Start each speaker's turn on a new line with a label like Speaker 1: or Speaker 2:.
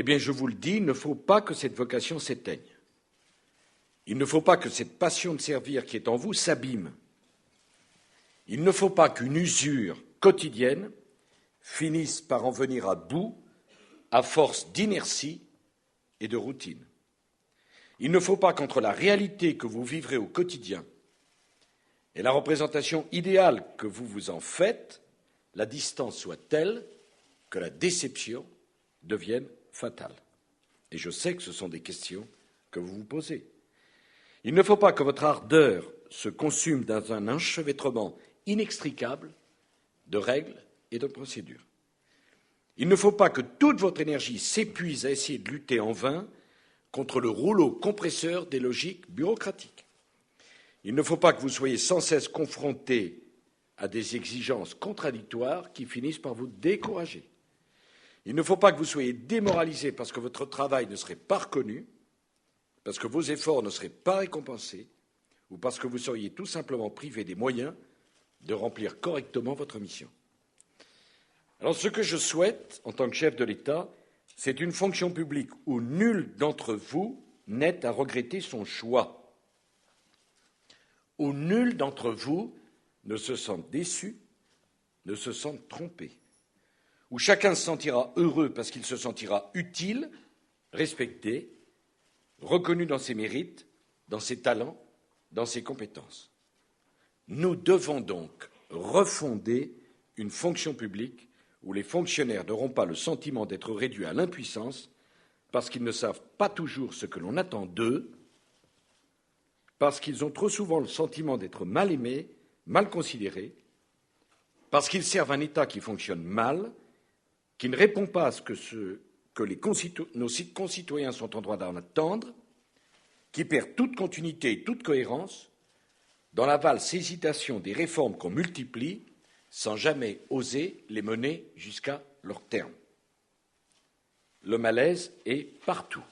Speaker 1: Eh bien, je vous le dis, il ne faut pas que cette vocation s'éteigne. Il ne faut pas que cette passion de servir qui est en vous s'abîme. Il ne faut pas qu'une usure quotidienne finisse par en venir à bout à force d'inertie et de routine. Il ne faut pas qu'entre la réalité que vous vivrez au quotidien et la représentation idéale que vous vous en faites, la distance soit telle que la déception devienne fatale. Et je sais que ce sont des questions que vous vous posez. Il ne faut pas que votre ardeur se consume dans un enchevêtrement inextricable de règles et de procédures. Il ne faut pas que toute votre énergie s'épuise à essayer de lutter en vain contre le rouleau compresseur des logiques bureaucratiques. Il ne faut pas que vous soyez sans cesse confrontés à des exigences contradictoires qui finissent par vous décourager. Il ne faut pas que vous soyez démoralisés parce que votre travail ne serait pas reconnu, parce que vos efforts ne seraient pas récompensés, ou parce que vous seriez tout simplement privés des moyens de remplir correctement votre mission. Alors, ce que je souhaite, en tant que chef de l'État, c'est une fonction publique où nul d'entre vous n'est à regretter son choix, où nul d'entre vous ne se sente déçu, ne se sente trompé, où chacun se sentira heureux parce qu'il se sentira utile, respecté, reconnu dans ses mérites, dans ses talents, dans ses compétences. Nous devons donc refonder une fonction publique où les fonctionnaires n'auront pas le sentiment d'être réduits à l'impuissance parce qu'ils ne savent pas toujours ce que l'on attend d'eux, parce qu'ils ont trop souvent le sentiment d'être mal aimés, mal considérés, parce qu'ils servent un État qui fonctionne mal, qui ne répond pas à ce que nos concitoyens sont en droit d'en attendre, qui perd toute continuité et toute cohérence dans la valse hésitation des réformes qu'on multiplie sans jamais oser les mener jusqu'à leur terme. Le malaise est partout.